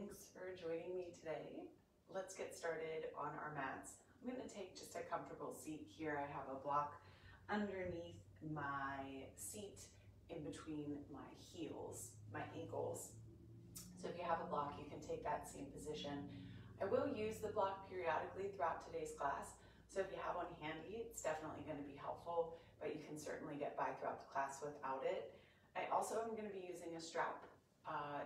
Thanks for joining me today. Let's get started on our mats. I'm going to take just a comfortable seat here. I have a block underneath my seat in between my heels, my ankles. So if you have a block, you can take that same position. I will use the block periodically throughout today's class. So if you have one handy, it's definitely going to be helpful, but you can certainly get by throughout the class without it. I also am going to be using a strap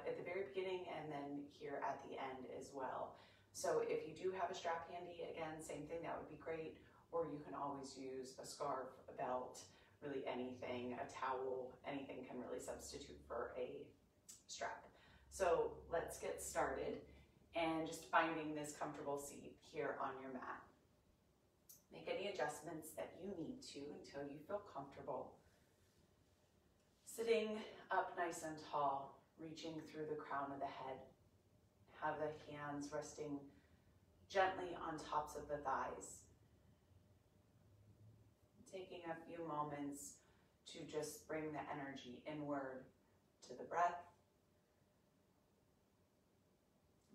at the very beginning and then here at the end as well. So if you do have a strap handy, again, same thing, that would be great. Or you can always use a scarf, a belt, really anything, a towel, anything can really substitute for a strap. So let's get started and just finding this comfortable seat here on your mat. Make any adjustments that you need to until you feel comfortable. Sitting up nice and tall, reaching through the crown of the head. Have the hands resting gently on tops of the thighs. Taking a few moments to just bring the energy inward to the breath.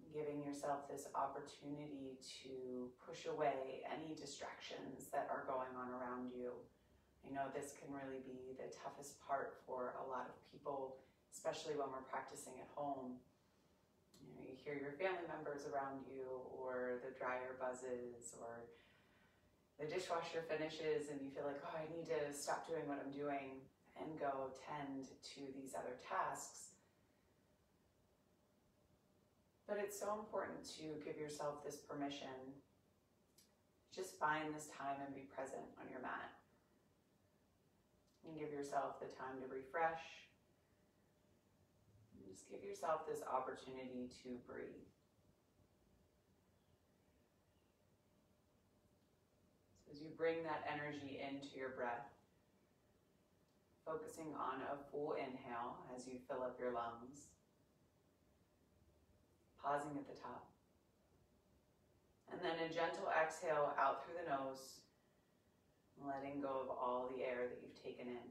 Giving yourself this opportunity to push away any distractions that are going on around you. I know this can really be the toughest part for a lot of people, especially when we're practicing at home. You hear your family members around you, or the dryer buzzes, or the dishwasher finishes, and you feel like, oh, I need to stop doing what I'm doing and go tend to these other tasks. But it's so important to give yourself this permission. Just find this time and be present on your mat. And give yourself the time to refresh. And just give yourself this opportunity to breathe. So as you bring that energy into your breath, focusing on a full inhale as you fill up your lungs. Pausing at the top. And then a gentle exhale out through the nose, letting go of all the air that you've taken in.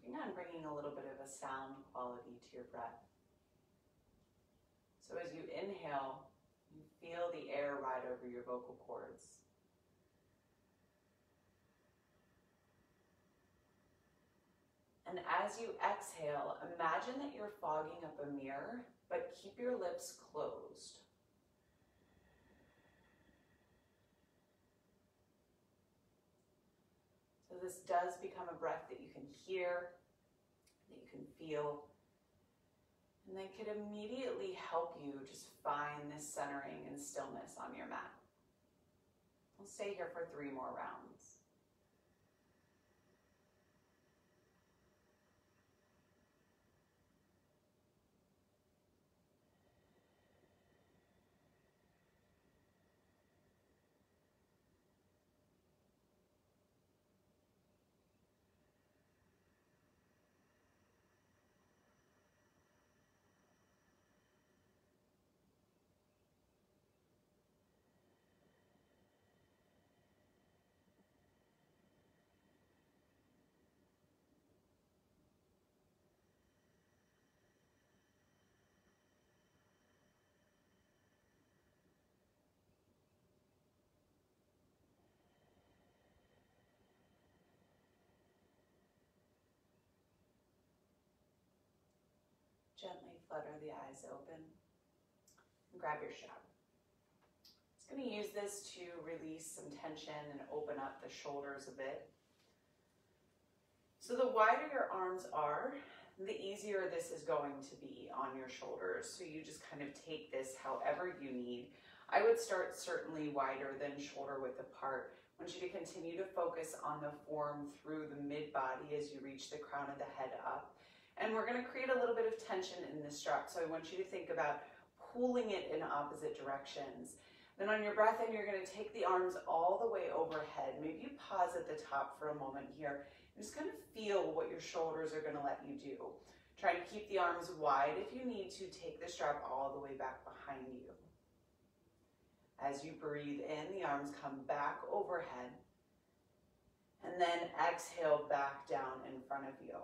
Working on bringing a little bit of a sound quality to your breath. So as you inhale, you feel the air ride over your vocal cords. And as you exhale, imagine that you're fogging up a mirror, but keep your lips closed. So this does become a breath that you can hear, that you can feel, and that could immediately help you just find this centering and stillness on your mat. We'll stay here for 3 more rounds. Gently flutter the eyes open and grab your strap. I'm going to use this to release some tension and open up the shoulders a bit. So the wider your arms are, the easier this is going to be on your shoulders. So you just kind of take this however you need. I would start certainly wider than shoulder width apart. I want you to continue to focus on the form through the mid-body as you reach the crown of the head up. And we're going to create a little bit of tension in this strap. So I want you to think about pulling it in opposite directions. Then on your breath in, you're going to take the arms all the way overhead. Maybe you pause at the top for a moment here. And just kind of feel what your shoulders are going to let you do. Try to keep the arms wide. If you need to, take the strap all the way back behind you. As you breathe in, the arms come back overhead. And then exhale back down in front of you.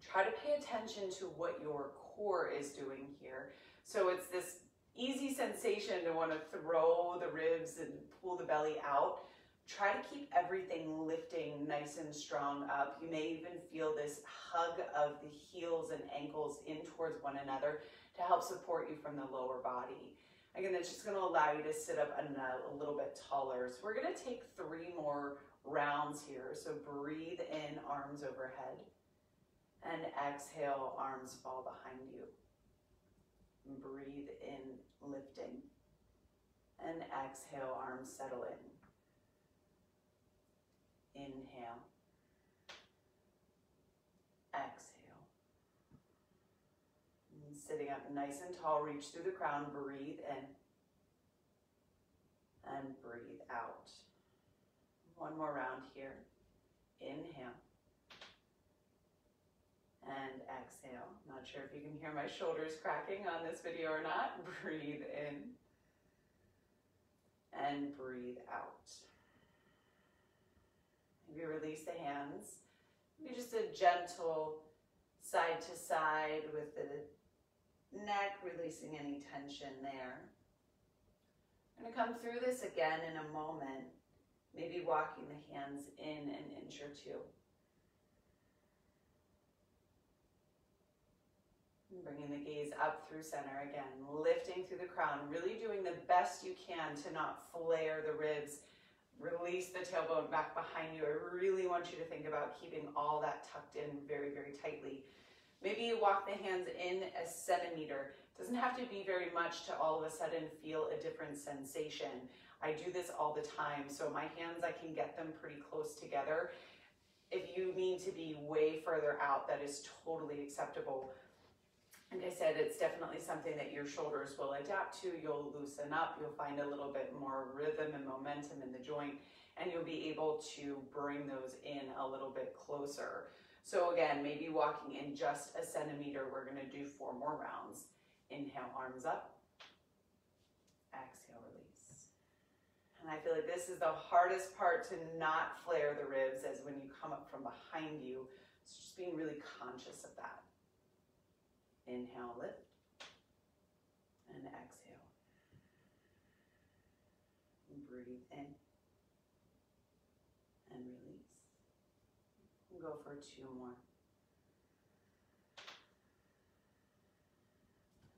Try to pay attention to what your core is doing here. So it's this easy sensation to want to throw the ribs and pull the belly out. Try to keep everything lifting nice and strong up. You may even feel this hug of the heels and ankles in towards one another to help support you from the lower body. Again, that's just going to allow you to sit up a little bit taller. So we're going to take 3 more rounds here. So breathe in, arms overhead. And exhale, arms fall behind you. Breathe in, lifting. And exhale, arms settle in. Inhale. Exhale. And sitting up nice and tall, reach through the crown, breathe in. And breathe out. One more round here. Inhale. And exhale. Not sure if you can hear my shoulders cracking on this video or not. Breathe in. And breathe out. Maybe release the hands. Maybe just a gentle side to side with the neck, releasing any tension there. I'm going to come through this again in a moment. Maybe walking the hands in an inch or 2. Bringing the gaze up through center again, lifting through the crown, really doing the best you can to not flare the ribs. Release the tailbone back behind you. I really want you to think about keeping all that tucked in very, very tightly. Maybe you walk the hands in a centimeter. It doesn't have to be very much to all of a sudden feel a different sensation. I do this all the time, so my hands, I can get them pretty close together. If you need to be way further out, that is totally acceptable. Like I said, it's definitely something that your shoulders will adapt to. You'll loosen up. You'll find a little bit more rhythm and momentum in the joint, and you'll be able to bring those in a little bit closer. So again, maybe walking in just a centimeter, we're going to do 4 more rounds. Inhale, arms up. Exhale, release. And I feel like this is the hardest part to not flare the ribs, as when you come up from behind you. So just being really conscious of that. Inhale, lift, and exhale. Breathe in, and release. We'll go for 2 more.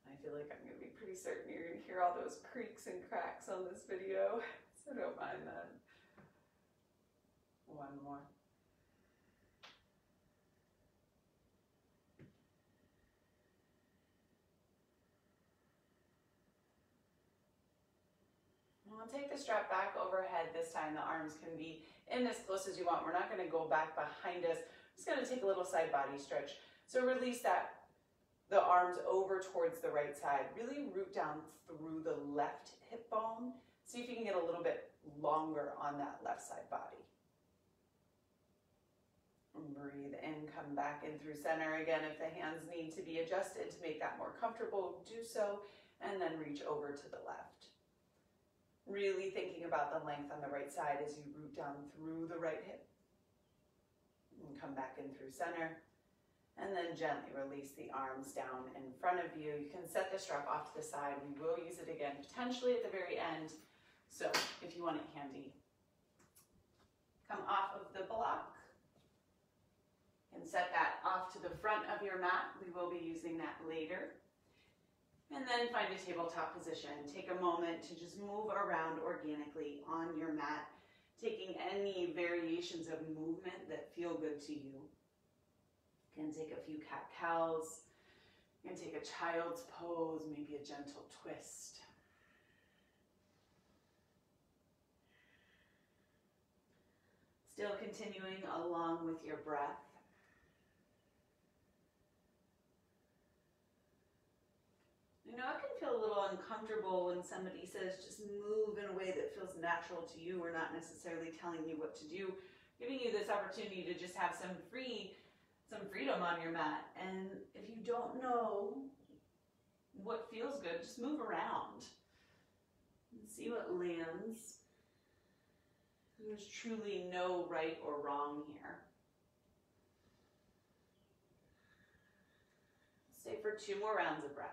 I feel like I'm going to be pretty certain you're going to hear all those creaks and cracks on this video, so don't mind that. 1 more. We'll take the strap back overhead this time. The arms can be in as close as you want. We're not going to go back behind us. I'm just going to take a little side body stretch. So release the arms over towards the right side. Really root down through the left hip bone. See if you can get a little bit longer on that left side body. And breathe in, come back in through center. Again, if the hands need to be adjusted to make that more comfortable, do so. And then reach over to the left. Really thinking about the length on the right side as you root down through the right hip. And come back in through center. And then gently release the arms down in front of you. You can set the strap off to the side. We will use it again potentially at the very end. So if you want it handy, come off of the block and set that off to the front of your mat. We will be using that later. And then find a tabletop position. Take a moment to just move around organically on your mat, taking any variations of movement that feel good to you. You can take a few cat-cows. You can take a child's pose, maybe a gentle twist. Still continuing along with your breath. You know, it can feel a little so uncomfortable when somebody says just move in a way that feels natural to you or not necessarily telling you what to do, giving you this opportunity to just have some freedom on your mat. And if you don't know what feels good, just move around and see what lands. There's truly no right or wrong here. Stay for 2 more rounds of breath.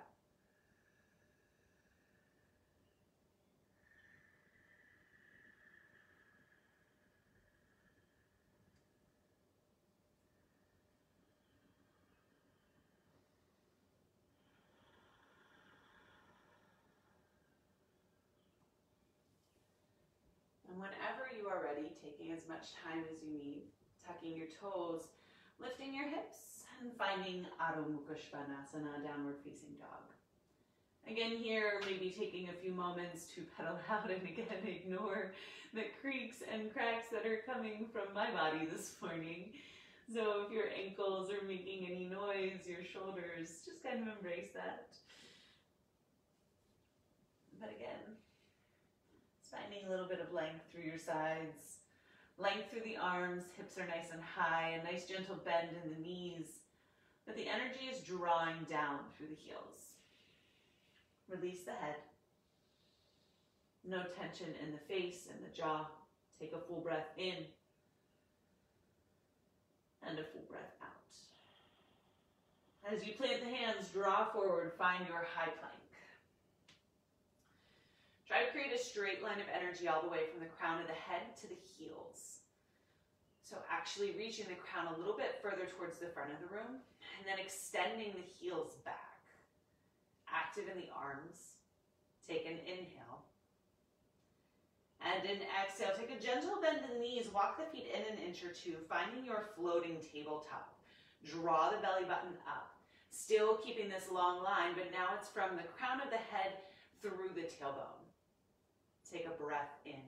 And whenever you are ready, taking as much time as you need, tucking your toes, lifting your hips, and finding Adho Mukha Svanasana, downward facing dog. Again here, maybe taking a few moments to pedal out and again ignore the creaks and cracks that are coming from my body this morning. So if your ankles are making any noise, your shoulders, just kind of embrace that. But again, finding a little bit of length through your sides, length through the arms, hips are nice and high, a nice gentle bend in the knees, but the energy is drawing down through the heels. Release the head. No tension in the face and the jaw. Take a full breath in and a full breath out. As you plant the hands, draw forward, find your high plank. Try to create a straight line of energy all the way from the crown of the head to the heels. So actually reaching the crown a little bit further towards the front of the room and then extending the heels back. Active in the arms. Take an inhale. And an exhale. Take a gentle bend in the knees. Walk the feet in an inch or two, finding your floating tabletop. Draw the belly button up. Still keeping this long line, but now it's from the crown of the head through the tailbone. Take a breath in.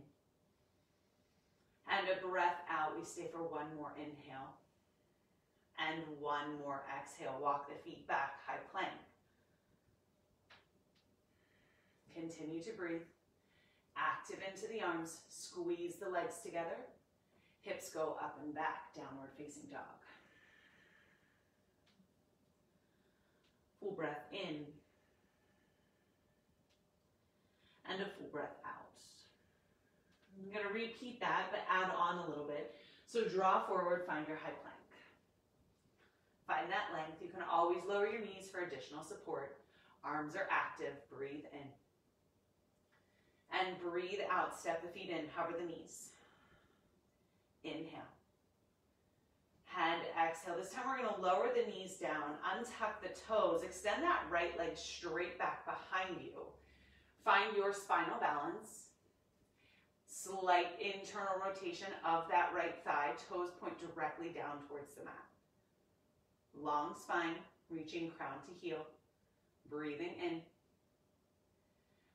And a breath out. We stay for 1 more inhale. And 1 more exhale. Walk the feet back, high plank. Continue to breathe. Active into the arms. Squeeze the legs together. Hips go up and back, downward facing dog. Full breath in. And a full breath out. I'm going to repeat that, but add on a little bit. So draw forward, find your high plank. Find that length. You can always lower your knees for additional support. Arms are active. Breathe in. And breathe out. Step the feet in. Hover the knees. Inhale. And exhale. This time we're going to lower the knees down. Untuck the toes. Extend that right leg straight back behind you. Find your spinal balance. Slight internal rotation of that right thigh. Toes point directly down towards the mat. Long spine, reaching crown to heel. Breathing in.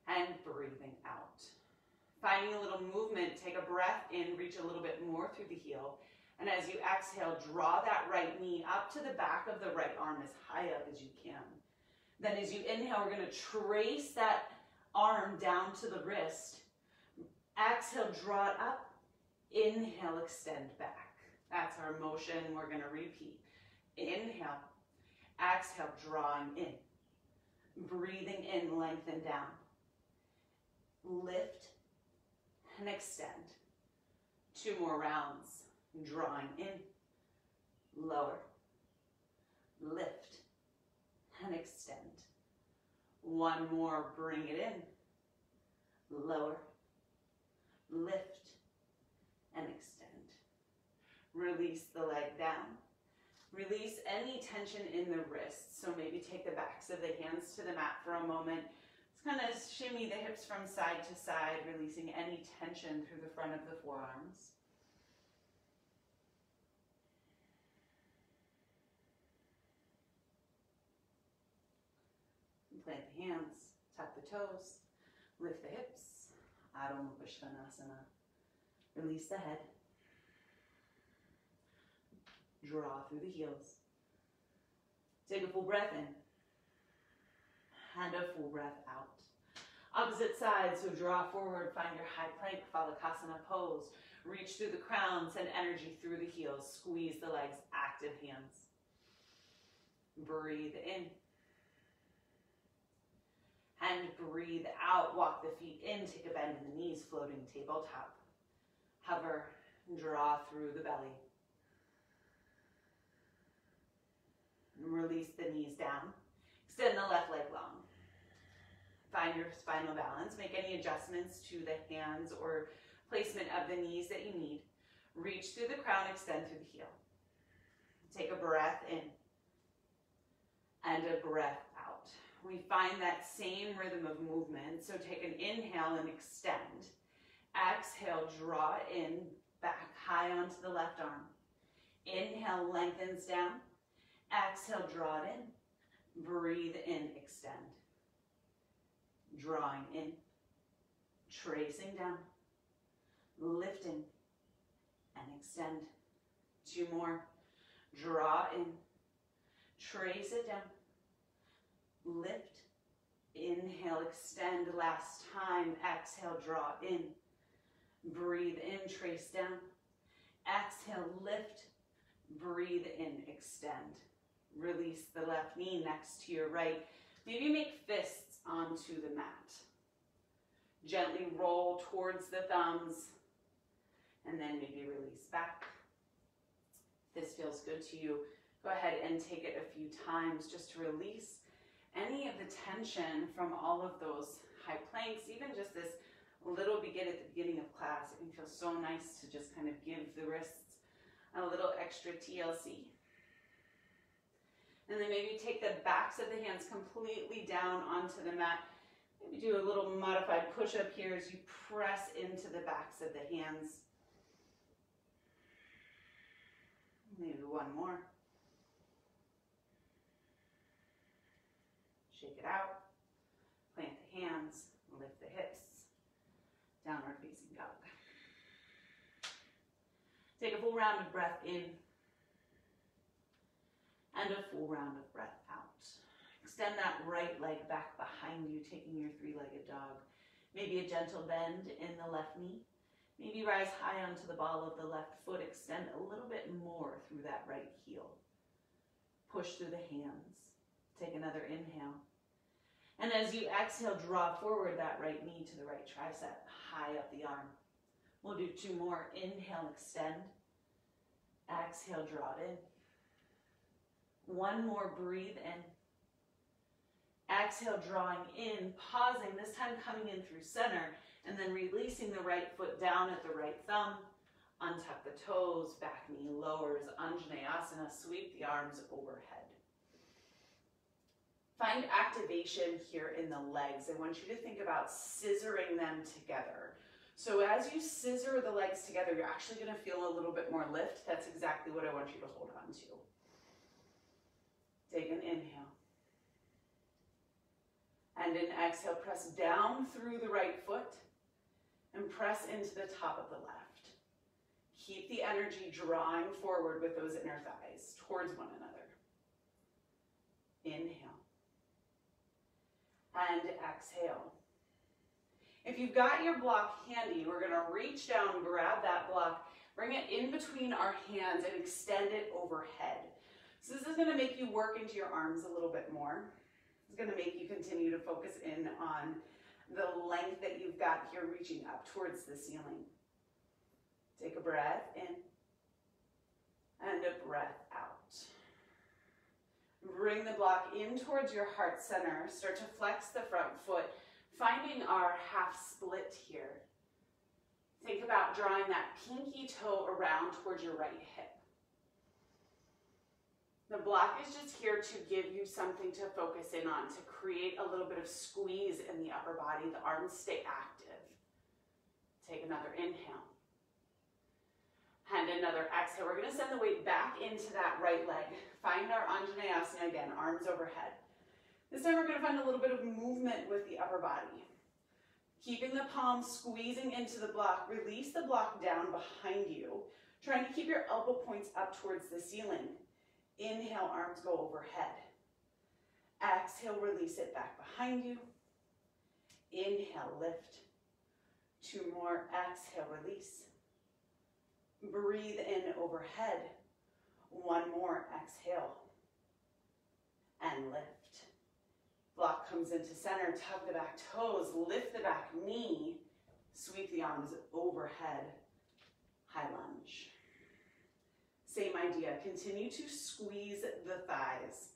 And breathing out. Finding a little movement, take a breath in, reach a little bit more through the heel. And as you exhale, draw that right knee up to the back of the right arm as high up as you can. Then as you inhale, we're going to trace that arm down to the wrist. Exhale, draw it up. Inhale, extend back. That's our motion. We're going to repeat. Inhale. Exhale, drawing in. Breathing in, lengthen down. Lift and extend. 2 more rounds. Drawing in. Lower. Lift and extend. 1 more, bring it in. Lower. Lift and extend. Release the leg down. Release any tension in the wrists. So maybe take the backs of the hands to the mat for a moment. Just kind of shimmy the hips from side to side, releasing any tension through the front of the forearms. Plant the hands, tuck the toes, lift the hips. Adho Mukha Svanasana. Release the head. Draw through the heels. Take a full breath in. And a full breath out. Opposite side, so draw forward, find your high plank, Phalakasana pose. Reach through the crown, send energy through the heels, squeeze the legs, active hands. Breathe in. And breathe out, walk the feet in, take a bend in the knees, floating tabletop. Hover, draw through the belly. Release the knees down. Extend the left leg long. Find your spinal balance. Make any adjustments to the hands or placement of the knees that you need. Reach through the crown, extend through the heel. Take a breath in and a breath out. We find that same rhythm of movement. So take an inhale and extend. Exhale, draw in, back high onto the left arm. Inhale, lengthens down. Exhale, draw it in. Breathe in, extend. Drawing in, tracing down, lifting, and extend. 2 more. Draw in, trace it down, lift, inhale, extend. Last time. Exhale, draw in, breathe in, trace down. Exhale, lift, breathe in, extend. Release the left knee next to your right. Maybe make fists onto the mat. Gently roll towards the thumbs and then maybe release back. If this feels good to you, go ahead and take it a few times just to release any of the tension from all of those high planks, even just this little bit at the beginning of class. It can feel so nice to just kind of give the wrists a little extra TLC. And then maybe take the backs of the hands completely down onto the mat. Maybe do a little modified push-up here as you press into the backs of the hands. Maybe 1 more. Shake it out. Plant the hands, lift the hips. Downward facing dog. Take a full round of breath in. And a full round of breath out. Extend that right leg back behind you, taking your 3-legged dog. Maybe a gentle bend in the left knee. Maybe rise high onto the ball of the left foot. Extend a little bit more through that right heel. Push through the hands. Take another inhale. And as you exhale, draw forward that right knee to the right tricep, high up the arm. We'll do 2 more. Inhale, extend. Exhale, draw it in. 1 more, breathe in. Exhale, drawing in, pausing, this time coming in through center, and then releasing the right foot down at the right thumb. Untuck the toes, back knee lowers, Anjaneyasana, sweep the arms overhead. Find activation here in the legs. I want you to think about scissoring them together. So as you scissor the legs together, you're actually going to feel a little bit more lift. That's exactly what I want you to hold on to. Take an inhale. And an exhale, press down through the right foot and press into the top of the left. Keep the energy drawing forward with those inner thighs towards one another. Inhale. And exhale. If you've got your block handy, we're going to reach down, grab that block, bring it in between our hands and extend it overhead. So this is going to make you work into your arms a little bit more. It's going to make you continue to focus in on the length that you've got here reaching up towards the ceiling. Take a breath in and a breath out. Bring the block in towards your heart center. Start to flex the front foot, finding our half split here. Think about drawing that pinky toe around towards your right hip. The block is just here to give you something to focus in on, to create a little bit of squeeze in the upper body. The arms stay active. Take another inhale. And another exhale. We're going to send the weight back into that right leg. Find our Anjaneyasana again, arms overhead. This time we're going to find a little bit of movement with the upper body. Keeping the palms squeezing into the block. Release the block down behind you. Trying to keep your elbow points up towards the ceiling. Inhale, arms go overhead. Exhale, release it back behind you. Inhale, lift. 2 more, exhale, release. Breathe in overhead. 1 more, exhale, and lift. Block comes into center, tug the back toes, lift the back knee, sweep the arms overhead, high lunge. Same idea, continue to squeeze the thighs,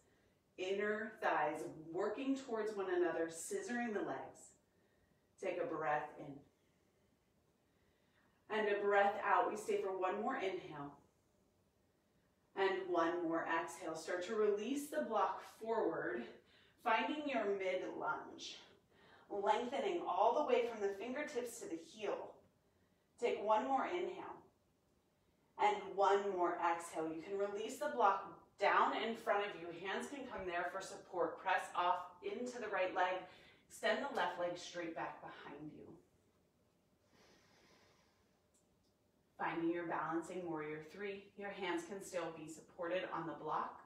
inner thighs working towards one another, scissoring the legs. Take a breath in. And a breath out. We stay for 1 more inhale. And 1 more exhale. Start to release the block forward, finding your mid lunge. Lengthening all the way from the fingertips to the heel. Take 1 more inhale. And 1 more exhale. You can release the block down in front of you. Hands can come there for support. Press off into the right leg. Extend the left leg straight back behind you. Finding your balancing warrior 3. Your hands can still be supported on the block,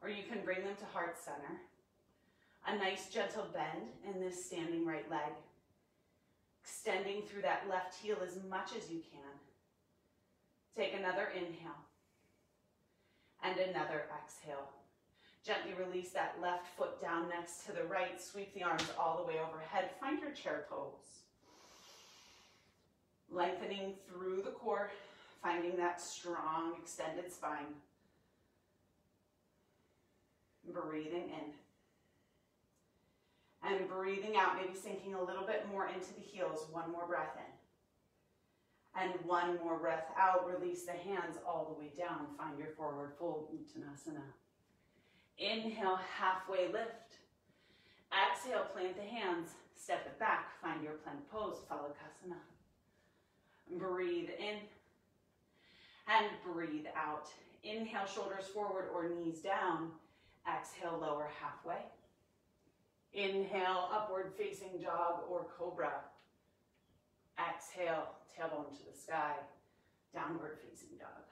or you can bring them to heart center. A nice gentle bend in this standing right leg. Extending through that left heel as much as you can. Take another inhale. And another exhale. Gently release that left foot down next to the right. Sweep the arms all the way overhead. Find your chair pose. Lengthening through the core, finding that strong extended spine. Breathing in. And breathing out, maybe sinking a little bit more into the heels. 1 more breath in. And 1 more breath out. Release the hands all the way down. Find your forward fold, Uttanasana. Inhale, halfway lift. Exhale, plant the hands. Step it back. Find your plank pose, Phalakasana. Breathe in and breathe out. Inhale, shoulders forward or knees down. Exhale, lower halfway. Inhale, upward facing dog or cobra. Exhale, tailbone to the sky, downward facing dog.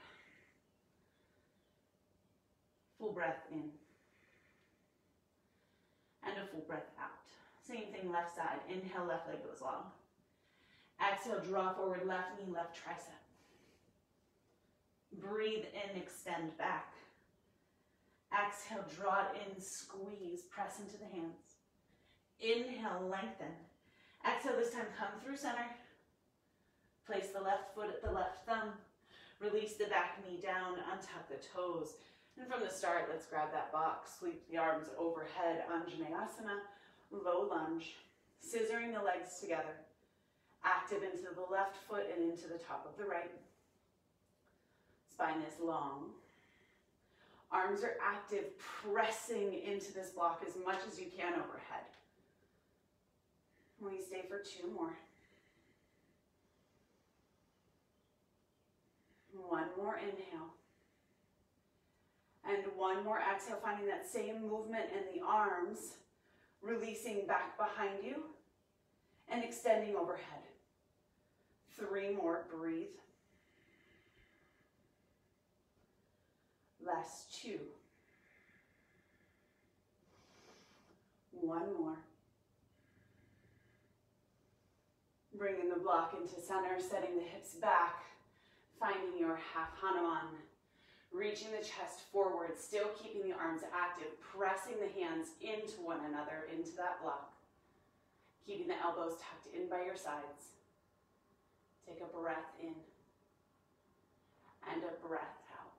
Full breath in and a full breath out. Same thing left side. Inhale, left leg goes long. Exhale, draw forward, left knee, left tricep. Breathe in, extend back. Exhale, draw it in, squeeze, press into the hands. Inhale, lengthen. Exhale, this time come through center. Place the left foot at the left thumb. Release the back knee down, untuck the toes. And from the start, let's grab that box. Sweep the arms overhead, Anjaneyasana, low lunge. Scissoring the legs together. Active into the left foot and into the top of the right. Spine is long. Arms are active, pressing into this block as much as you can overhead. We stay for 2 more. 1 more inhale. And 1 more exhale, finding that same movement in the arms, releasing back behind you and extending overhead. 3 more, breathe. Last 2. 1 more. Bringing the block into center, setting the hips back, finding your half Hanuman. Reaching the chest forward, still keeping the arms active, pressing the hands into one another, into that block. Keeping the elbows tucked in by your sides. Take a breath in and a breath out.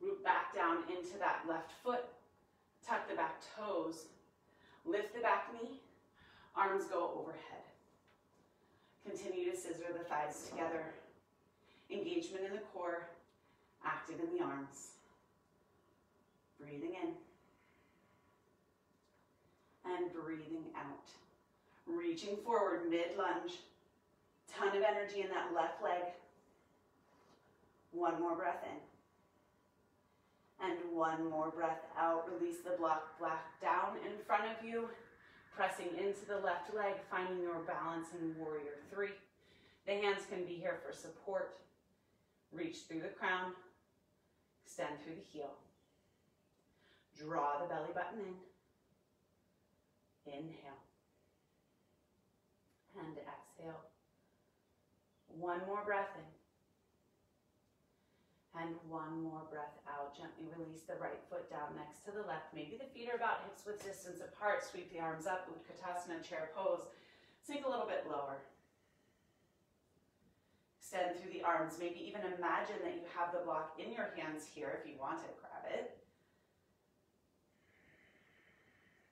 Root back down into that left foot. Tuck the back toes. Lift the back knee. Arms go overhead. Continue to scissor the thighs together. Engagement in the core. Active in the arms. Breathing in. And breathing out. Reaching forward, mid-lunge. Ton of energy in that left leg. 1 more breath in. And 1 more breath out. Release the block back down in front of you. Pressing into the left leg, finding your balance in warrior 3. The hands can be here for support. Reach through the crown. Extend through the heel. Draw the belly button in. Inhale. and exhale. One more breath in. And one more breath out. Gently release the right foot down next to the left. Maybe the feet are about hips width distance apart. Sweep the arms up, Utkatasana, chair pose. Sink a little bit lower. Extend through the arms. Maybe even imagine that you have the block in your hands here. If you want it, grab it.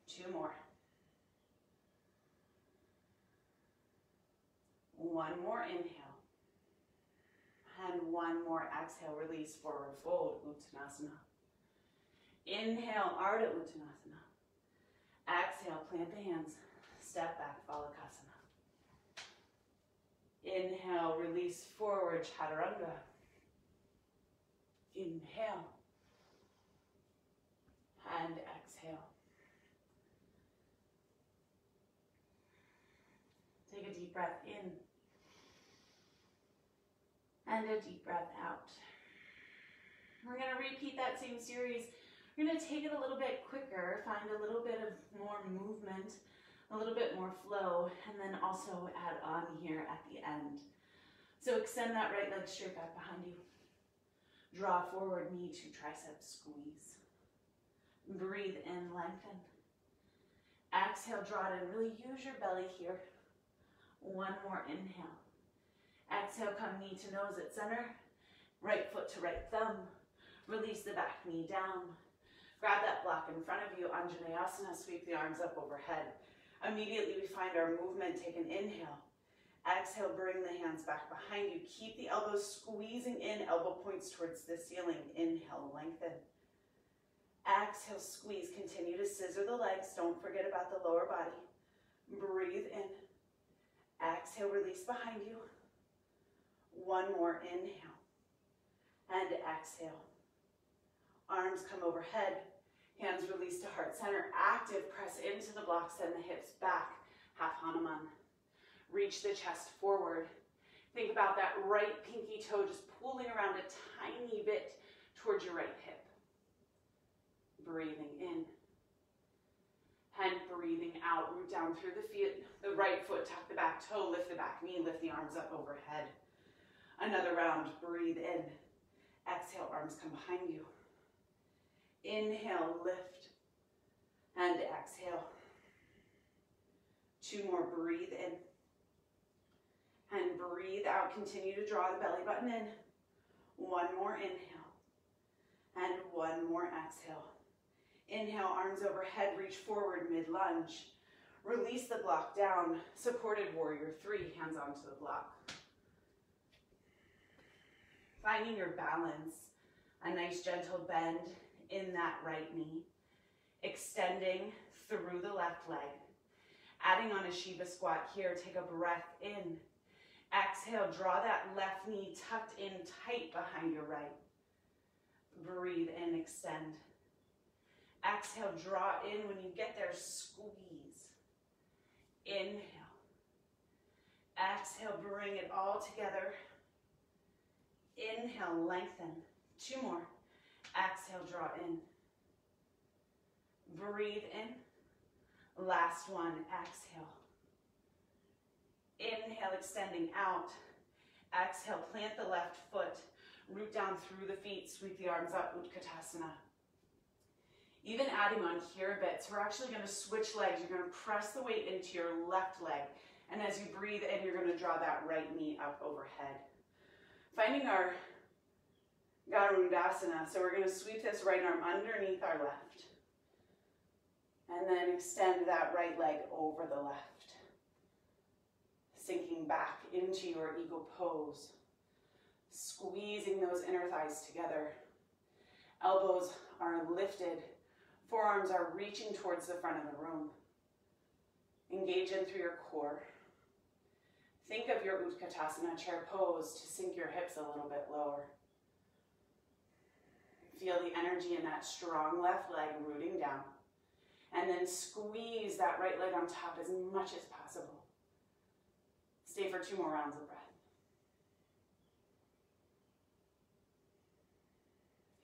2 more. 1 more inhale. And 1 more exhale. Release, forward fold, Uttanasana. Inhale, Ardha Uttanasana. Exhale, plant the hands. Step back, Balasana. Inhale, release forward, Chaturanga. Inhale. And exhale. Take a deep breath in. And a deep breath out. We're going to repeat that same series. We're going to take it a little bit quicker, find a little bit of more movement, a little bit more flow, and then also add on here at the end. So extend that right leg straight back behind you. Draw forward, knee to tricep, squeeze. Breathe in, lengthen. Exhale, draw it in. Really use your belly here. 1 more inhale. Exhale, come knee to nose at center. Right foot to right thumb. Release the back knee down. Grab that block in front of you, Anjaneyasana, sweep the arms up overhead. Immediately we find our movement, take an inhale. Exhale, bring the hands back behind you. Keep the elbows squeezing in, elbow points towards the ceiling. Inhale, lengthen. Exhale, squeeze, continue to scissor the legs. Don't forget about the lower body. Breathe in. Exhale, release behind you. 1 more inhale. And exhale. Arms come overhead. Hands release to heart center. Active, press into the block, send the hips back. Half Hanuman. Reach the chest forward. Think about that right pinky toe just pulling around a tiny bit towards your right hip. Breathing in. And breathing out. Root down through the feet. The right foot, tuck the back toe, lift the back knee, lift the arms up overhead. Another round, breathe in. Exhale, arms come behind you. Inhale, lift. And exhale. 2 more, breathe in. And breathe out, continue to draw the belly button in. 1 more inhale. And 1 more exhale. Inhale, arms overhead, reach forward, mid-lunge. Release the block down, supported warrior 3, hands onto the block. Finding your balance, a nice gentle bend in that right knee. Extending through the left leg. Adding on a Shiva squat here, take a breath in. Exhale, draw that left knee tucked in tight behind your right. Breathe in, extend. Exhale, draw in. When you get there, squeeze. Inhale. Exhale, bring it all together. Inhale, lengthen. 2 more. Exhale, draw in. Breathe in. Last one, exhale. Inhale, extending out. Exhale, plant the left foot. Root down through the feet, sweep the arms up, Utkatasana. Even adding on here a bit, so we're actually going to switch legs. You're going to press the weight into your left leg. And as you breathe in, you're going to draw that right knee up overhead. Finding our Garudasana. So we're going to sweep this right arm underneath our left. And then extend that right leg over the left. Sinking back into your eagle pose. Squeezing those inner thighs together. Elbows are lifted. Forearms are reaching towards the front of the room. Engage in through your core. Think of your Utkatasana chair pose to sink your hips a little bit lower. Feel the energy in that strong left leg rooting down. And then squeeze that right leg on top as much as possible. Stay for 2 more rounds of breath.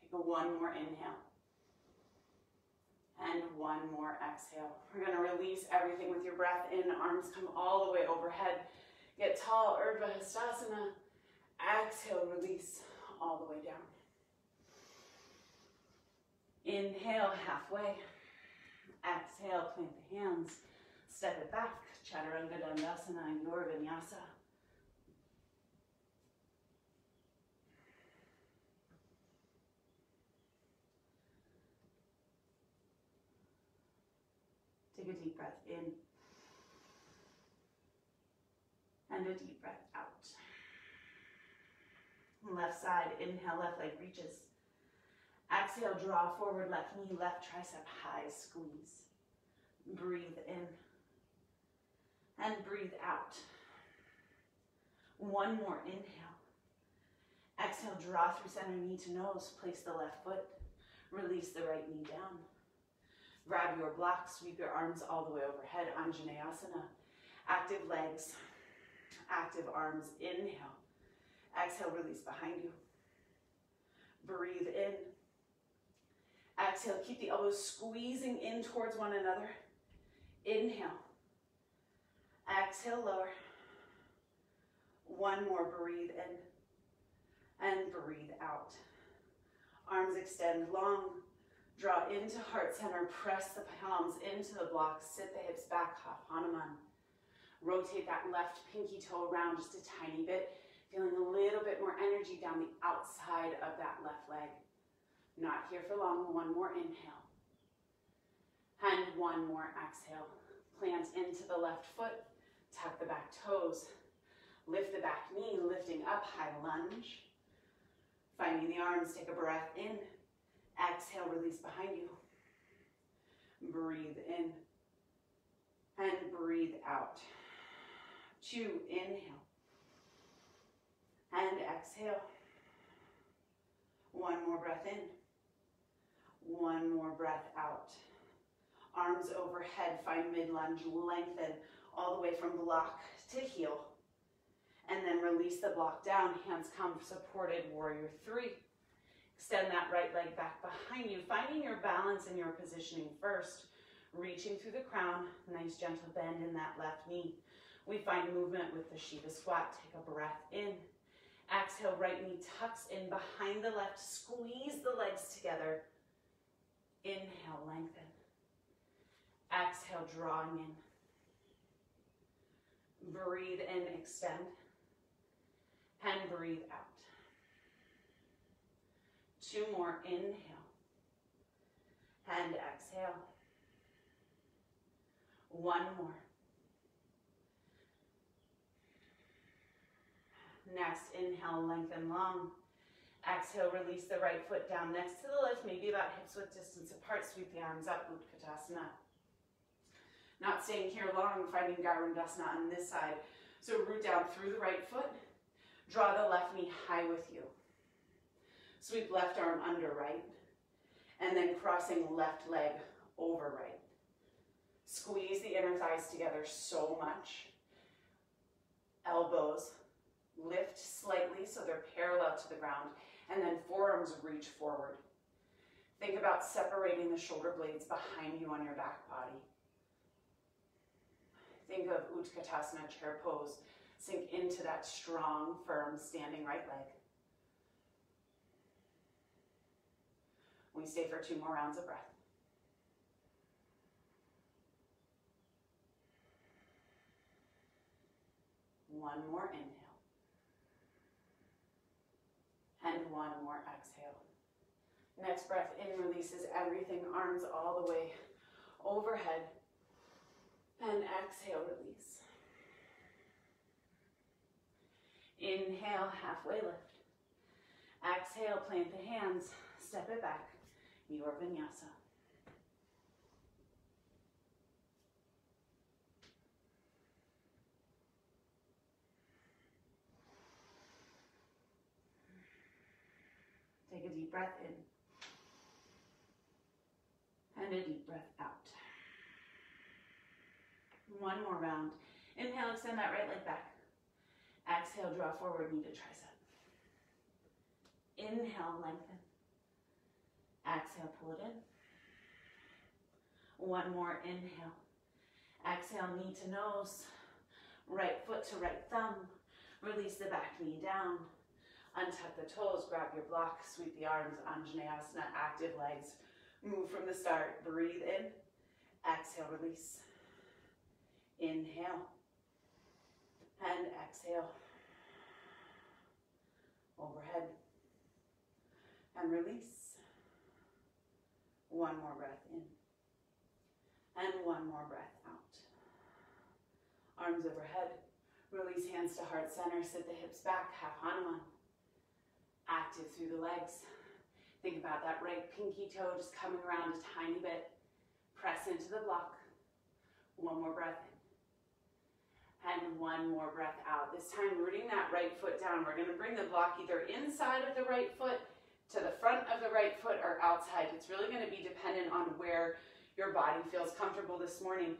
Take a 1 more inhale. And one more exhale. We're going to release everything with your breath in. Arms come all the way overhead. Get tall, Urdhva Hastasana. Exhale, release all the way down. Inhale, halfway. Exhale, plant the hands. Step it back. Chaturanga Dandasana, your vinyasa. Take a deep breath in. And a deep breath out. Left side, inhale, left leg reaches. Exhale, draw forward, left knee, left tricep high, squeeze. Breathe in. And breathe out. One more inhale. Exhale, draw through center, knee to nose. Place the left foot. Release the right knee down. Grab your block, sweep your arms all the way overhead. Anjaneyasana. Active legs, active arms. Inhale. Exhale, release behind you. Breathe in. Exhale, keep the elbows squeezing in towards one another. Inhale. Exhale, lower. One more, breathe in. And breathe out. Arms extend long. Draw into heart center. Press the palms into the blocks. Sit the hips back, half Hanuman. Rotate that left pinky toe around just a tiny bit. Feeling a little bit more energy down the outside of that left leg. Not here for long. One more inhale. And one more exhale. Plant into the left foot. Tuck the back toes. Lift the back knee, lifting up, high lunge. Finding the arms, take a breath in. Exhale, release behind you. Breathe in. And breathe out. 2, inhale. And exhale. One more breath in. One more breath out. Arms overhead, find mid-lunge, lengthen all the way from block to heel. And then release the block down, hands come supported, warrior 3. Extend that right leg back behind you, finding your balance and your positioning first. Reaching through the crown, nice gentle bend in that left knee. We find movement with the Shiva squat. Take a breath in. Exhale, right knee tucks in behind the left. Squeeze the legs together. Inhale, lengthen. Exhale, drawing in. Breathe in, extend. And breathe out. 2 more, inhale. And exhale. One more. Next, inhale, lengthen long. Exhale, release the right foot down next to the left, maybe about hips width distance apart. Sweep the arms up, Utkatasana. Not staying here long, finding Garudasana on this side. So root down through the right foot. Draw the left knee high with you. Sweep left arm under right. And then crossing left leg over right. Squeeze the inner thighs together so much. Elbows lift slightly so they're parallel to the ground. And then forearms reach forward. Think about separating the shoulder blades behind you on your back body. Think of Utkatasana, chair pose. Sink into that strong, firm, standing right leg. We stay for 2 more rounds of breath. One more inhale. And one more exhale. Next breath in releases everything, arms all the way overhead. And exhale, release. Inhale, halfway lift. Exhale, plant the hands, step it back, your vinyasa. Take a deep breath in. And a deep breath out. One more round. Inhale, extend that right leg back. Exhale, draw forward, knee to tricep. Inhale, lengthen. Exhale, pull it in. One more inhale. Exhale, knee to nose. Right foot to right thumb. Release the back knee down. Untuck the toes, grab your block, sweep the arms, Anjaneyasana, active legs. Move from the start, breathe in. Exhale, release. Inhale. And exhale. Overhead. And release. One more breath in. And one more breath out. Arms overhead. Release hands to heart center. Sit the hips back. Half Hanuman. Active through the legs. Think about that right pinky toe just coming around a tiny bit. Press into the block. One more breath in. And one more breath out. This time rooting that right foot down. We're going to bring the block either inside of the right foot, to the front of the right foot, or outside. It's really going to be dependent on where your body feels comfortable this morning.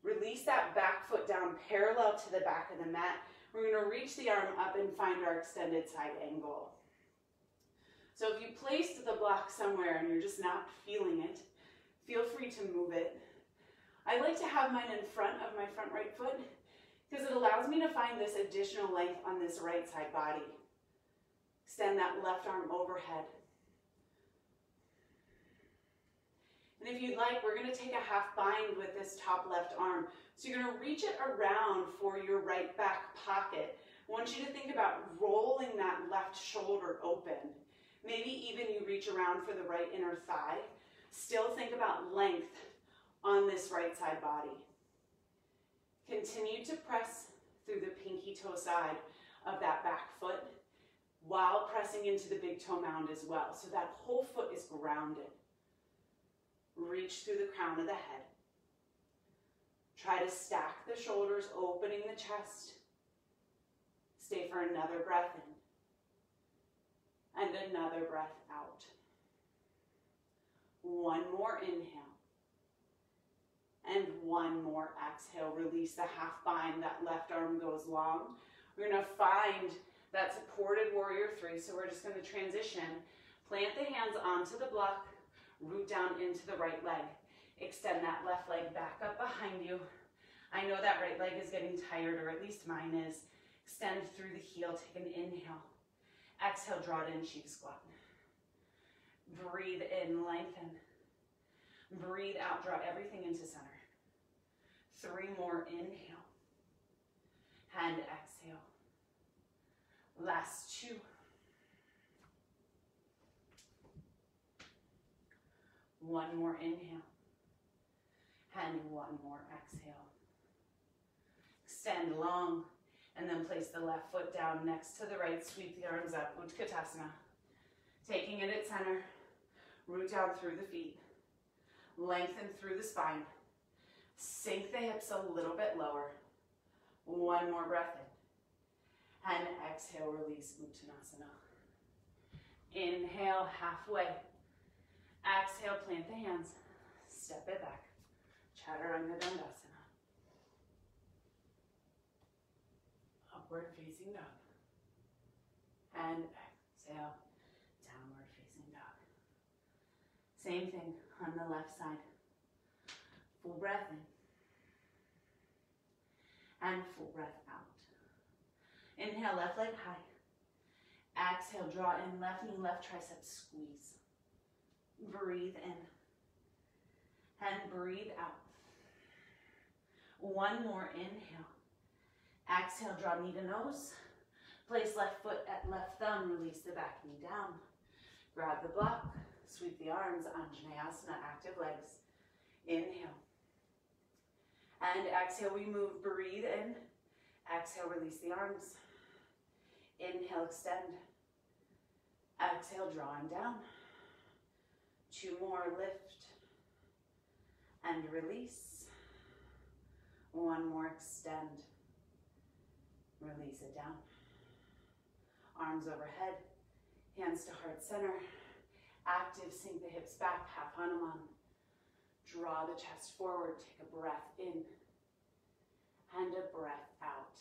Release that back foot down parallel to the back of the mat. We're going to reach the arm up and find our extended side angle. So if you placed the block somewhere and you're just not feeling it, feel free to move it. I like to have mine in front of my front right foot because it allows me to find this additional length on this right side body. Extend that left arm overhead. And if you'd like, we're going to take a half bind with this top left arm. So you're going to reach it around for your right back pocket. I want you to think about rolling that left shoulder open. Maybe even you reach around for the right inner thigh. Still think about length on this right side body. Continue to press through the pinky toe side of that back foot while pressing into the big toe mound as well. So that whole foot is grounded. Reach through the crown of the head. Try to stack the shoulders, opening the chest. Stay for another breath in. And another breath out. One more inhale. And one more exhale. Release the half bind. That left arm goes long. We're going to find that supported warrior 3. So we're just going to transition. Plant the hands onto the block. Root down into the right leg. Extend that left leg back up behind you. I know that right leg is getting tired, or at least mine is. Extend through the heel. Take an inhale. Exhale, draw it in, sheep squat. Breathe in, lengthen. Breathe out, draw everything into center. 3 more, inhale. And exhale. Last 2. One more inhale. And one more exhale. Extend long. And then place the left foot down next to the right. Sweep the arms up. Utkatasana. Taking it at center. Root down through the feet. Lengthen through the spine. Sink the hips a little bit lower. One more breath in. And exhale, release Uttanasana. Inhale, halfway. Exhale, plant the hands. Step it back. Chaturanga Dandasana. Upward facing dog. And exhale, downward facing dog. Same thing on the left side. Full breath in. And full breath out. Inhale, left leg high. Exhale, draw in, left knee, left tricep, squeeze. Breathe in. And breathe out. One more inhale. Exhale, draw knee to nose. Place left foot at left thumb. Release the back knee down. Grab the block. Sweep the arms. Anjaneyasana, active legs. Inhale. And exhale, we move. Breathe in. Exhale, release the arms. Inhale, extend. Exhale, drawing down. 2 more, lift. And release. 1 more, extend. Release it down. Arms overhead. Hands to heart center. Active, sink the hips back, half Hanuman. Draw the chest forward, take a breath in and a breath out.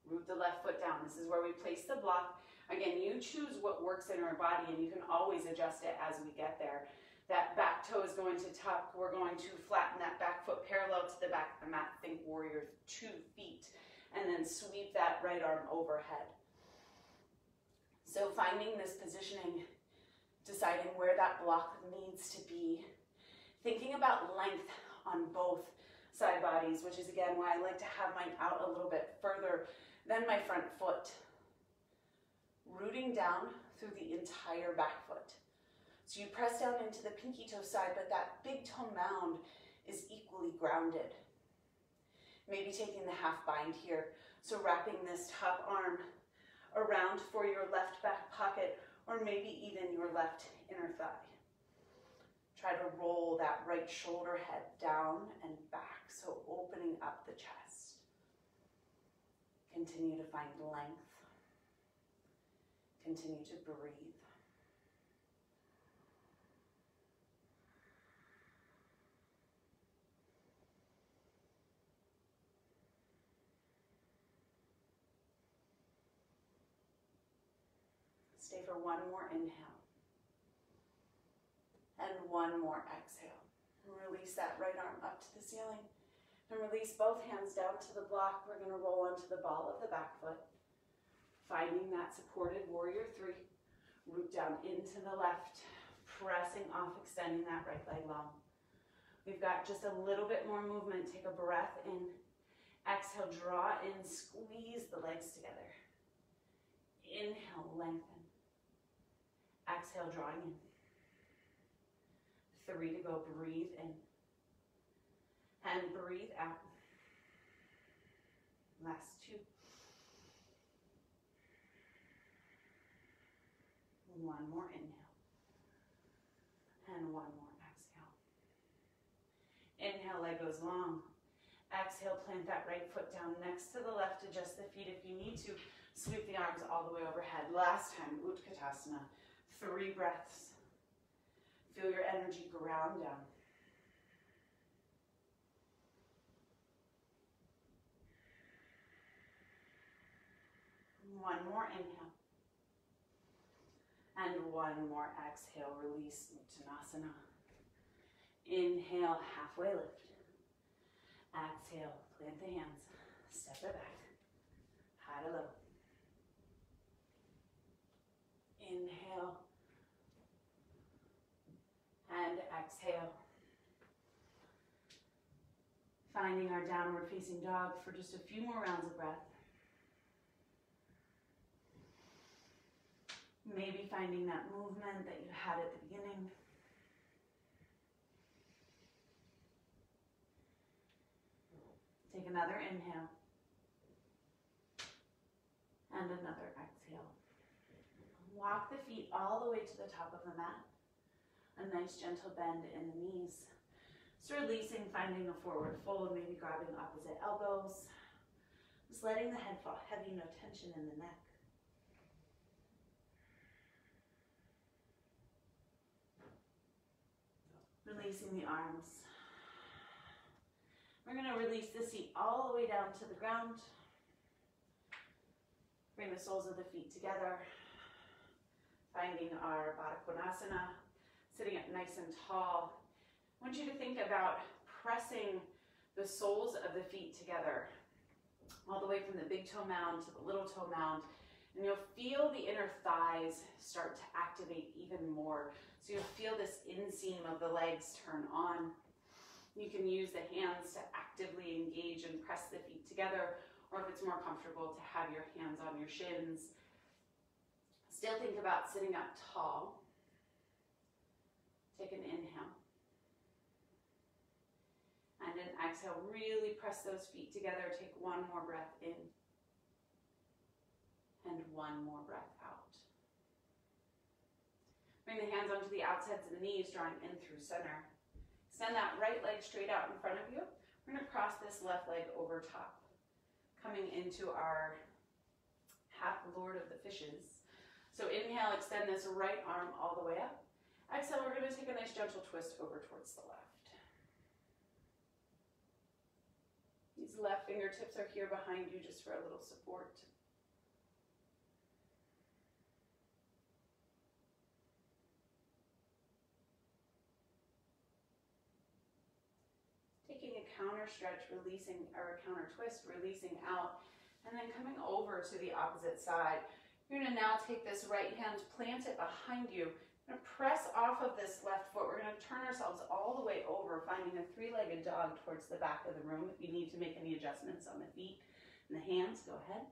Root the left foot down. This is where we place the block. Again, you choose what works in our body and you can always adjust it as we get there. That back toe is going to tuck. We're going to flatten that back foot parallel to the back of the mat. Think warrior 2 feet. And then sweep that right arm overhead. So finding this positioning, deciding where that block needs to be. Thinking about length on both side bodies, which is again why I like to have mine out a little bit further than my front foot. Rooting down through the entire back foot. So you press down into the pinky toe side, but that big toe mound is equally grounded. Maybe taking the half bind here. So wrapping this top arm around for your left back pocket, or maybe even your left inner thigh. Try to roll that right shoulder head down and back, so opening up the chest. Continue to find length. Continue to breathe. Stay for one more inhale. And one more exhale. And release that right arm up to the ceiling. And release both hands down to the block. We're going to roll onto the ball of the back foot. Finding that supported warrior 3. Root down into the left. Pressing off, extending that right leg long. We've got just a little bit more movement. Take a breath in. Exhale, draw in, squeeze the legs together. Inhale, lengthen. Exhale, drawing in. 3 to go, breathe in. And breathe out. Last 2. 1 more inhale. And 1 more exhale. Inhale, leg goes long. Exhale, plant that right foot down next to the left. Adjust the feet if you need to. Sweep the arms all the way overhead. Last time, Utkatasana. 3 breaths. Feel your energy ground down. One more inhale. And 1 more exhale. Release Uttanasana. Inhale, halfway lift. Exhale, plant the hands. Step it back. High to low. Inhale. And exhale. Finding our downward facing dog for just a few more rounds of breath. Maybe finding that movement that you had at the beginning. Take another inhale. And another exhale. Walk the feet all the way to the top of the mat. A nice gentle bend in the knees. So releasing, finding a forward fold, maybe grabbing opposite elbows. Just letting the head fall heavy, no tension in the neck. Releasing the arms. We're going to release the seat all the way down to the ground. Bring the soles of the feet together. Finding our Baddha Konasana. Sitting up nice and tall. I want you to think about pressing the soles of the feet together. All the way from the big toe mound to the little toe mound. And you'll feel the inner thighs start to activate even more. So you'll feel this inseam of the legs turn on. You can use the hands to actively engage and press the feet together, or if it's more comfortable to have your hands on your shins. Still think about sitting up tall. Take an inhale. And an exhale, really press those feet together. Take 1 more breath in. And 1 more breath out. Bring the hands onto the outsides of the knees, drawing in through center. Extend that right leg straight out in front of you. We're going to cross this left leg over top. Coming into our half Lord of the Fishes. So inhale, extend this right arm all the way up. Exhale, we're going to take a nice gentle twist over towards the left. These left fingertips are here behind you just for a little support. counter stretch, releasing, or a counter twist, releasing out, and then coming over to the opposite side. You're gonna now take this right hand, plant it behind you. We're gonna press off of this left foot. We're gonna turn ourselves all the way over, finding a three-legged dog towards the back of the room. If you need to make any adjustments on the feet and the hands, go ahead.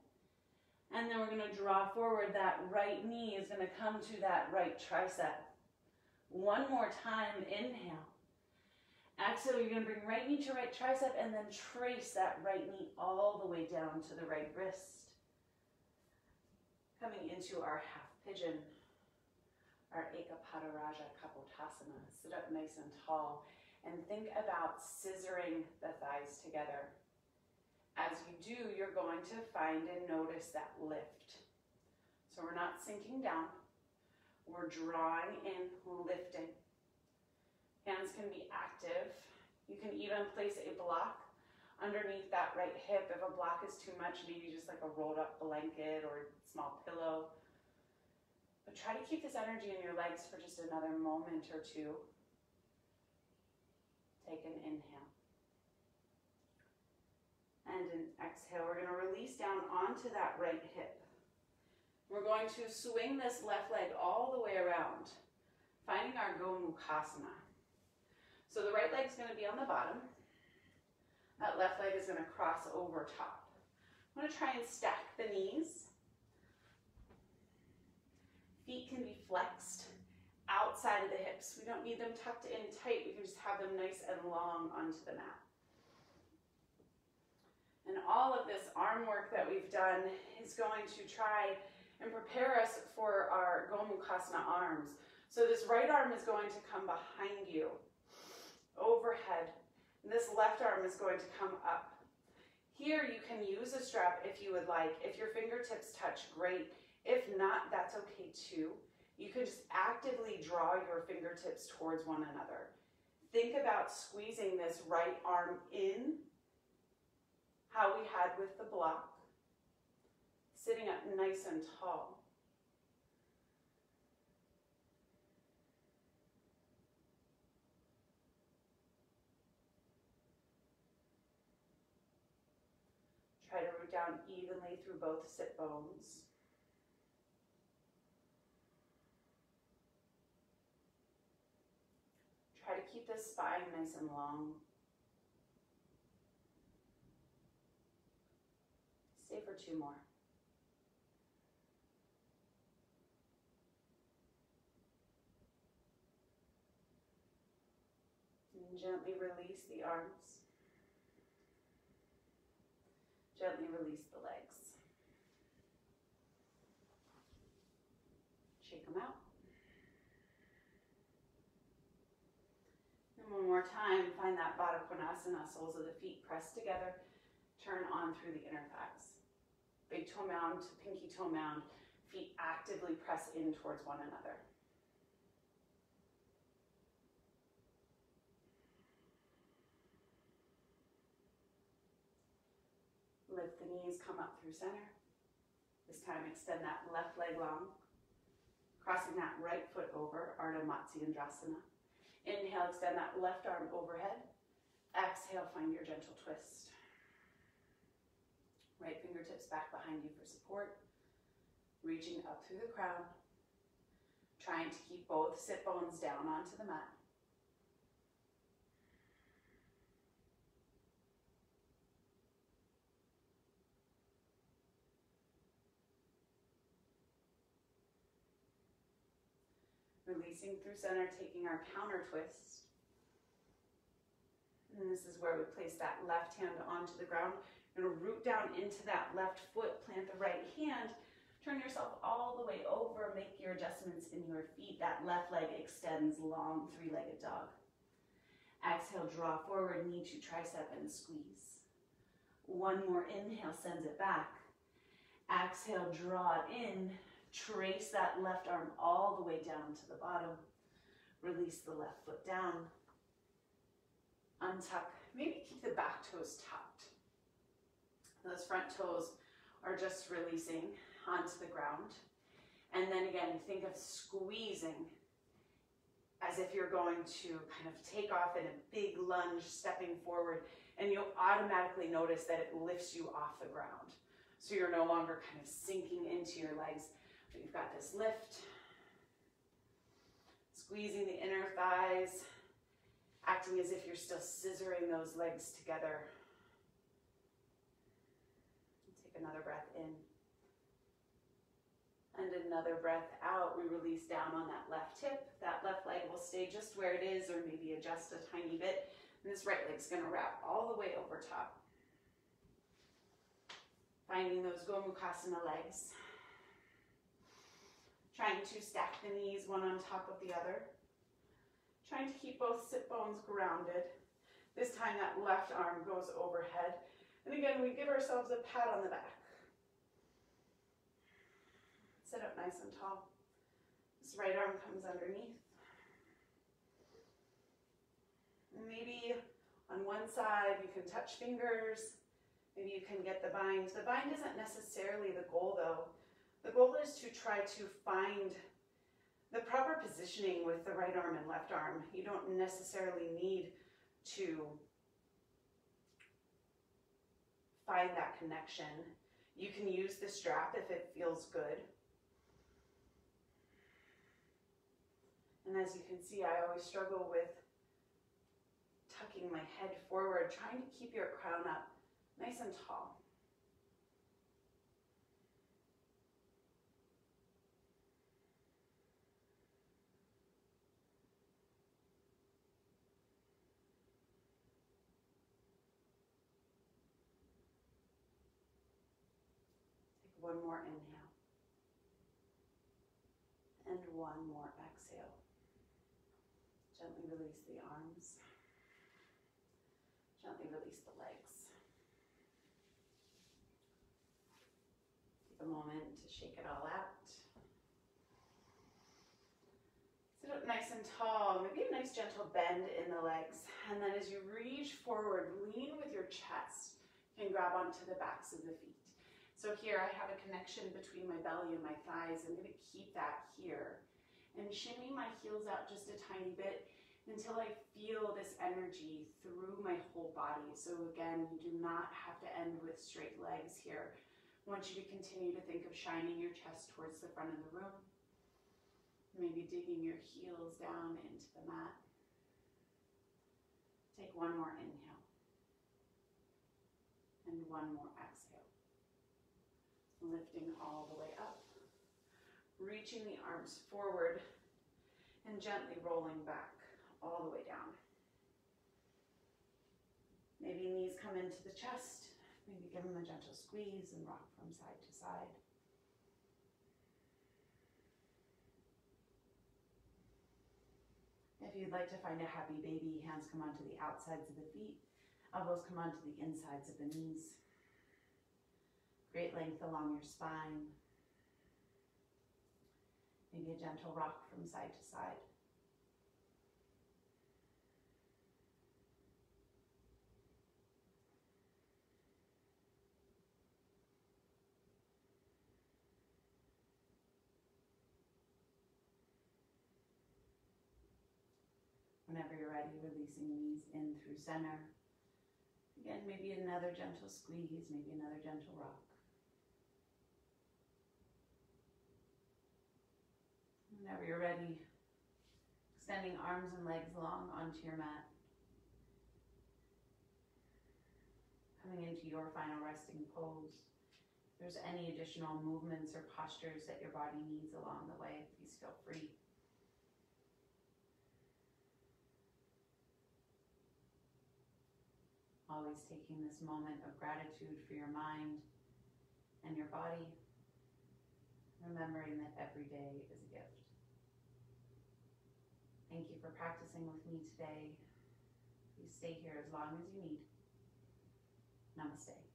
And then we're gonna draw forward. That right knee is gonna come to that right tricep. One more time, inhale. Exhale, you're gonna bring right knee to right tricep and then trace that right knee all the way down to the right wrist. Coming into our half pigeon, our Ekapada Raja Kapotasana. Sit up nice and tall and think about scissoring the thighs together. As you do, you're going to find and notice that lift. So we're not sinking down, we're drawing in, lifting. Hands can be active. You can even place a block underneath that right hip. If a block is too much, maybe just like a rolled up blanket or small pillow. But try to keep this energy in your legs for just another moment or two. Take an inhale. And an exhale. We're going to release down onto that right hip. We're going to swing this left leg all the way around, finding our Gomukhasana. So the right leg is going to be on the bottom. That left leg is going to cross over top. I'm going to try and stack the knees. Feet can be flexed outside of the hips. We don't need them tucked in tight. We can just have them nice and long onto the mat. And all of this arm work that we've done is going to try and prepare us for our Gomukhasana arms. So this right arm is going to come behind you, overhead. And this left arm is going to come up. Here you can use a strap if you would like. If your fingertips touch, great. If not, that's okay too. You can just actively draw your fingertips towards one another. Think about squeezing this right arm in, how we had with the block. Sitting up nice and tall. Try to root down evenly through both sit bones. Try to keep the spine nice and long. Stay for 2 more. And gently release the arms. Gently release the legs. Shake them out. And one more time, find that Baddha Konasana, soles of the feet pressed together. Turn on through the inner thighs. Big toe mound to pinky toe mound. Feet actively press in towards one another. Lift the knees, come up through center. This time extend that left leg long. Crossing that right foot over, Ardha Matsyendrasana. Inhale, extend that left arm overhead. Exhale, find your gentle twist. Right fingertips back behind you for support. Reaching up through the crown. Trying to keep both sit bones down onto the mat. Releasing through center, taking our counter twist. And this is where we place that left hand onto the ground. You're going to root down into that left foot, plant the right hand, turn yourself all the way over, make your adjustments in your feet. That left leg extends long, three-legged dog. Exhale, draw forward, knee to tricep and squeeze. One more inhale sends it back. Exhale, draw it in. Trace that left arm all the way down to the bottom. Release the left foot down. Untuck. Maybe keep the back toes tucked. Those front toes are just releasing onto the ground. And then again, think of squeezing as if you're going to kind of take off in a big lunge, stepping forward, and you'll automatically notice that it lifts you off the ground. So you're no longer kind of sinking into your legs, but you've got this lift, squeezing the inner thighs, acting as if you're still scissoring those legs together. Take another breath in. And another breath out. We release down on that left hip. That left leg will stay just where it is or maybe adjust a tiny bit. And this right leg's going to wrap all the way over top. Finding those Gomukhasana legs. Trying to stack the knees one on top of the other. Trying to keep both sit bones grounded. This time that left arm goes overhead. And again, we give ourselves a pat on the back. Sit up nice and tall. This right arm comes underneath. And maybe on one side you can touch fingers. Maybe you can get the bind. The bind isn't necessarily the goal though. The goal is to try to find the proper positioning with the right arm and left arm. You don't necessarily need to find that connection. You can use the strap if it feels good. And as you can see, I always struggle with tucking my head forward, trying to keep your crown up nice and tall. Take one more inhale. And one more exhale. Gently release the arms. Gently release the legs. Take a moment to shake it all out. Sit up nice and tall. Maybe a nice gentle bend in the legs. And then as you reach forward, lean with your chest. You can grab onto the backs of the feet. So here I have a connection between my belly and my thighs. I'm going to keep that here. And shimmy my heels out just a tiny bit until I feel this energy through my whole body. So again, you do not have to end with straight legs here. I want you to continue to think of shining your chest towards the front of the room. Maybe digging your heels down into the mat. Take one more inhale. And one more exhale. Lifting all the way up. Reaching the arms forward and gently rolling back all the way down. Maybe knees come into the chest. Maybe give them a gentle squeeze and rock from side to side. If you'd like to find a happy baby, hands come onto the outsides of the feet, elbows come onto the insides of the knees. Great length along your spine. Maybe a gentle rock from side to side. Whenever you're ready, releasing knees in through center. Again, maybe another gentle squeeze, maybe another gentle rock. Whenever you're ready, extending arms and legs long onto your mat. Coming into your final resting pose. If there's any additional movements or postures that your body needs along the way, please feel free. Always taking this moment of gratitude for your mind and your body, remembering that every day is a gift. Thank you for practicing with me today. Please stay here as long as you need. Namaste.